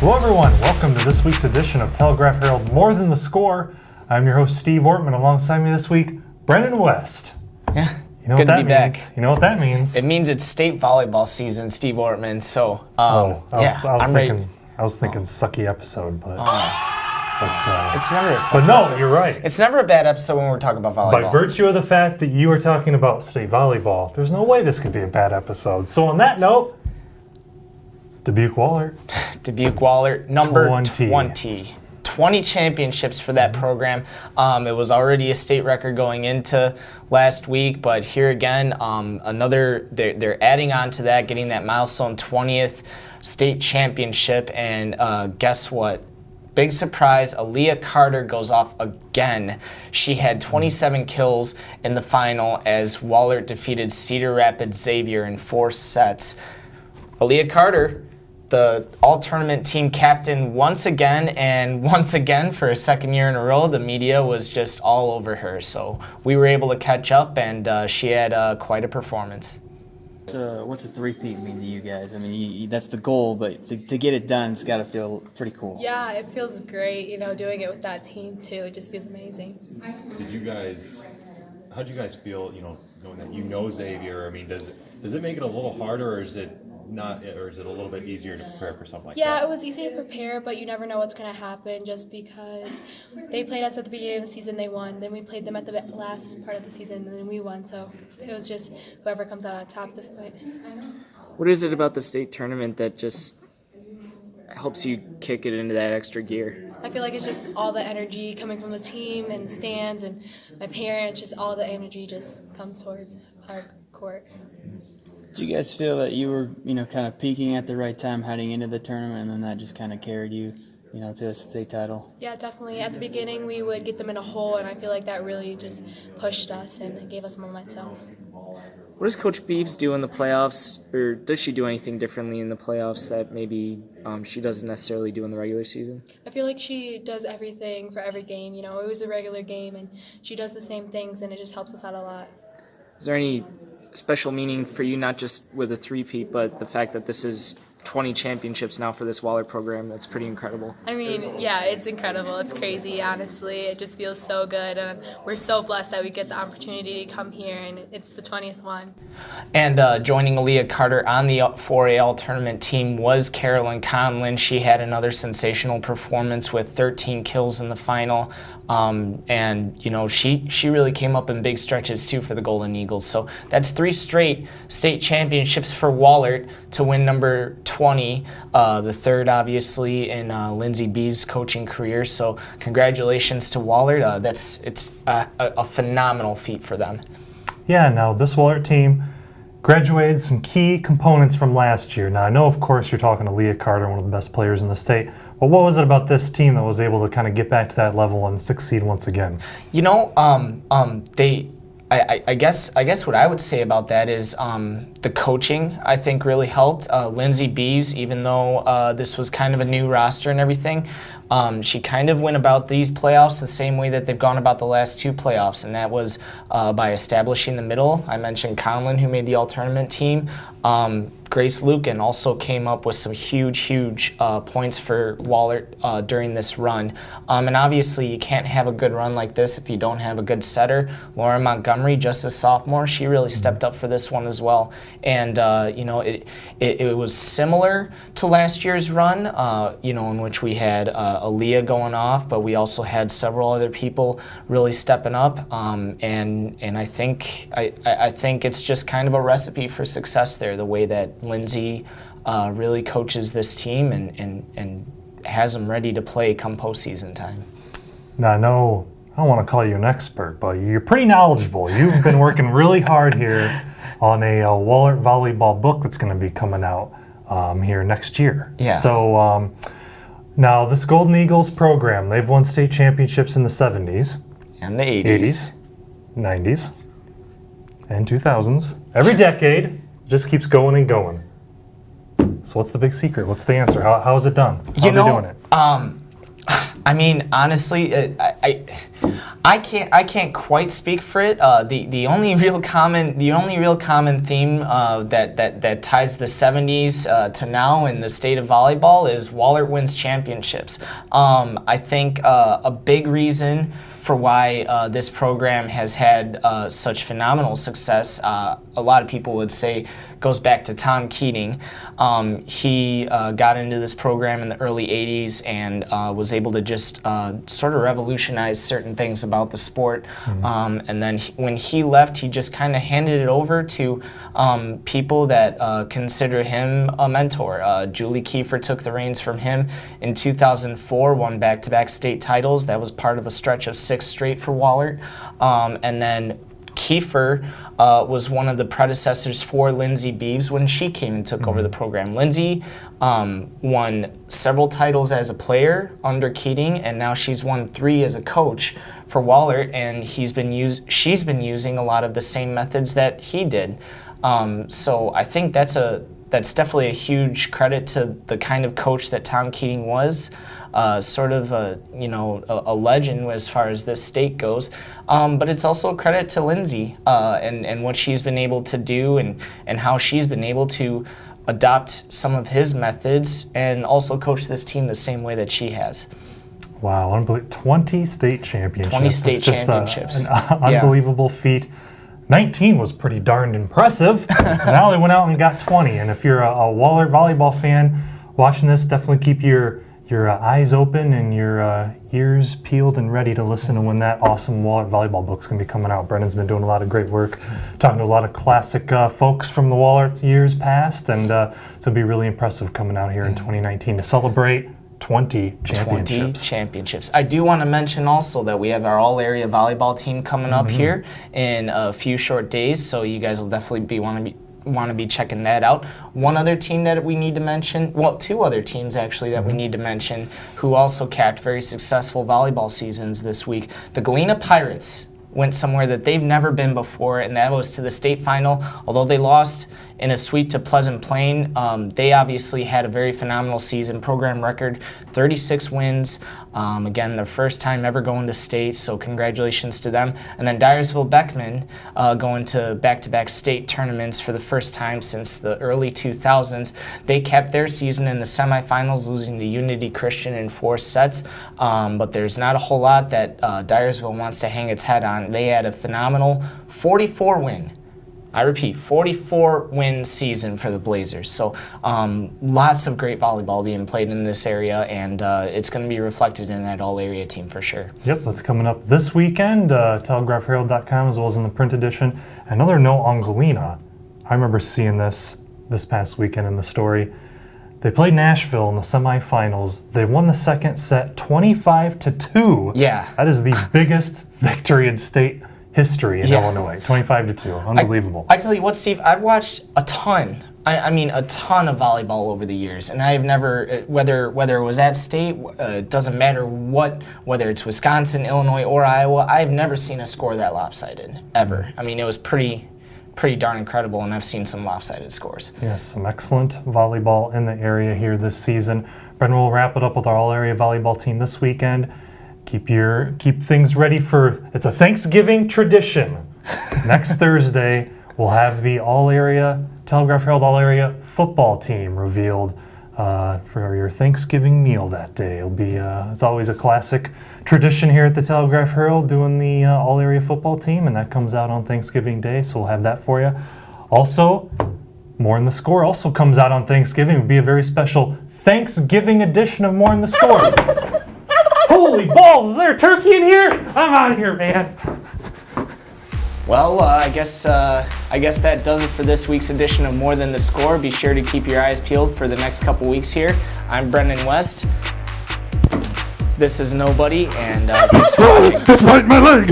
Hello everyone, welcome to this week's edition of Telegraph Herald More Than the Score. I'm your host Steve Ortman. Alongside me this week, Brenden West. Yeah, you know good what to that be means? back. You know what that means? It means it's state volleyball season, Steve Ortman. So, I was thinking ready. sucky episode, but It's never a but no, you're right. It's never a bad episode when we're talking about volleyball. By virtue of the fact that you are talking about state volleyball, there's no way this could be a bad episode. So on that note, Dubuque Wahlert. Dubuque Wahlert, number 20. 20 championships for that program. It was already a state record going into last week, but here again, they're adding on to that, getting that milestone 20th state championship, and guess what? Big surprise, Aaliyah Carter goes off again. She had 27 kills in the final as Wahlert defeated Cedar Rapids Xavier in 4 sets. Aaliyah Carter, the all-tournament team captain once again, and once again for a second year in a row, the media was just all over her. So we were able to catch up, and she had quite a performance. What's a three-peat mean to you guys? I mean, that's the goal, but to get it done, it's got to feel pretty cool. Yeah, it feels great, doing it with that team too. It just feels amazing. How'd you guys feel, knowing that Xavier? I mean, does it make it a little harder, or is it not, or is it a little bit easier to prepare for something like that? Yeah, it was easy to prepare, but you never know what's going to happen just because they played us at the beginning of the season, they won. Then we played them at the last part of the season, and then we won. So it was just whoever comes out on top at this point. What is it about the state tournament that just helps you kick it into that extra gear? I feel like it's just all the energy coming from the team and the stands and my parents, just all the energy just comes towards our court. Did you guys feel that you were, kind of peaking at the right time heading into the tournament, and then that just kind of carried you, to the state title? Yeah, definitely. At the beginning, we would get them in a hole, and I feel like that really just pushed us and gave us momentum. What does Coach Beeves do in the playoffs, or does she do anything differently in the playoffs that maybe she doesn't necessarily do in the regular season? I feel like she does everything for every game. It was a regular game, and she does the same things, and it just helps us out a lot. Is there any special meaning for you, not just with a three-peat, but the fact that this is 20 championships now for this Wahlert program? That's pretty incredible. I mean, yeah, it's incredible. It's crazy, honestly. It just feels so good, and we're so blessed that we get the opportunity to come here, and it's the 20th one. And joining Aaliyah Carter on the 4A all-tournament team was Carolyn Conlin. She had another sensational performance with 13 kills in the final. She really came up in big stretches too for the Golden Eagles. So that's 3 straight state championships for Wahlert to win number 20, the third obviously in Lindsey Beeves' coaching career. So congratulations to Wahlert. It's a phenomenal feat for them. Yeah, now this Wahlert team graduated some key components from last year. Now I know, of course, you're talking to Leah Carter, one of the best players in the state. But what was it about this team that was able to kind of get back to that level and succeed once again? I guess what I would say about that is the coaching, I think, really helped. Lindsey Beeves, even though this was kind of a new roster and everything, she kind of went about these playoffs the same way that they've gone about the last 2 playoffs, and that was by establishing the middle. I mentioned Conlin, who made the all-tournament team. Grace Lucan also came up with some huge points for Wahlert during this run. And obviously you can't have a good run like this if you don't have a good setter. Lauren Montgomery, just a sophomore, she really stepped up for this one as well. And, it was similar to last year's run, in which we had Aaliyah going off, but we also had several other people really stepping up. And I think it's just kind of a recipe for success there, the way that Lindsey really coaches this team and has them ready to play come postseason time. Now, I know I don't want to call you an expert, but you're pretty knowledgeable. You've been working really hard here on a Wahlert volleyball book that's going to be coming out here next year. Yeah. So now this Golden Eagles program, they've won state championships in the 70s. And the 80s. 90s, and 2000s. Every decade just keeps going and going. So what's the big secret? What's the answer? How is it done? How are they doing it? I mean, honestly, I can't quite speak for it. The only real common theme that ties the 70s to now in the state of volleyball is Wahlert wins championships. I think a big reason for why this program has had such phenomenal success, a lot of people would say, goes back to Tom Keating. He got into this program in the early 80s and was able to just sort of revolutionize certain things about the sport. And then when he left, he just kind of handed it over to people that consider him a mentor. Julie Kiefer took the reins from him in 2004, won back-to-back state titles. That was part of a stretch of 6 straight for Wahlert. And then Kiefer was one of the predecessors for Lindsay Beeves when she came and took over the program. Lindsay won several titles as a player under Keating, and now she's won 3 as a coach for Wahlert, and she's been using a lot of the same methods that he did. So I think that's definitely a huge credit to the kind of coach that Tom Keating was. Sort of a legend as far as this state goes, but it's also a credit to Lindsay and what she's been able to do and how she's been able to adopt some of his methods and also coach this team the same way that she has. Wow, unbelievable. 20 state championships. 20 state It's just championships. An unbelievable feat. 19 was pretty darn impressive. Now they went out and got 20. And if you're a Wahlert volleyball fan watching this, definitely keep your eyes open and your ears peeled and ready to listen to when that awesome Wahlert volleyball book's going to be coming out. Brendan's been doing a lot of great work, talking to a lot of classic folks from the Wahlert years past, and so it'll be really impressive coming out here in 2019 to celebrate 20 championships. 20 championships. I do want to mention also that we have our all-area volleyball team coming up here in a few short days, so you guys will definitely want to be checking that out. One other team that we need to mention, well, 2 other teams actually that we need to mention who also capped very successful volleyball seasons this week. The Galena Pirates went somewhere that they've never been before, and that was to the state final. Although they lost in a sweep to Pleasant Plain, they obviously had a very phenomenal season, program record, 36 wins. Again, their first time ever going to state, so congratulations to them. And then Dyersville Beckman going to back-to-back state tournaments for the first time since the early 2000s. They kept their season in the semifinals, losing to Unity Christian in 4 sets, but there's not a whole lot that Dyersville wants to hang its head on. They had a phenomenal 44 win. I repeat, 44-win season for the Blazers. So lots of great volleyball being played in this area, and it's going to be reflected in that all-area team for sure. Yep, that's coming up this weekend, telegraphherald.com as well as in the print edition. Another note on Galena. I remember seeing this past weekend in the story. They played Nashville in the semifinals. They won the second set 25-2. Yeah. That is the biggest victory in state history in Illinois, 25-2. Unbelievable. I tell you what, Steve, I've watched a ton. I mean, a ton of volleyball over the years, and I have never, whether it was at state, it doesn't matter whether it's Wisconsin, Illinois, or Iowa, I've never seen a score that lopsided, ever. I mean, it was pretty darn incredible, and I've seen some lopsided scores. Yes, some excellent volleyball in the area here this season. Brenden will wrap it up with our all-area volleyball team this weekend. Keep things ready for, it's a Thanksgiving tradition. Next Thursday, we'll have the all-area, Telegraph Herald all-area football team revealed for your Thanksgiving meal that day. It'll be, it's always a classic tradition here at the Telegraph Herald doing the all-area football team, and that comes out on Thanksgiving Day, so we'll have that for you. Also, More in the Score also comes out on Thanksgiving. It'll be a very special Thanksgiving edition of More in the Score. Holy balls, is there a turkey in here? I'm out of here, man. Well, I guess that does it for this week's edition of More Than the Score. Be sure to keep your eyes peeled for the next couple weeks here. I'm Brenden West. This is Nobody, and thanks for watching. It's biting my leg!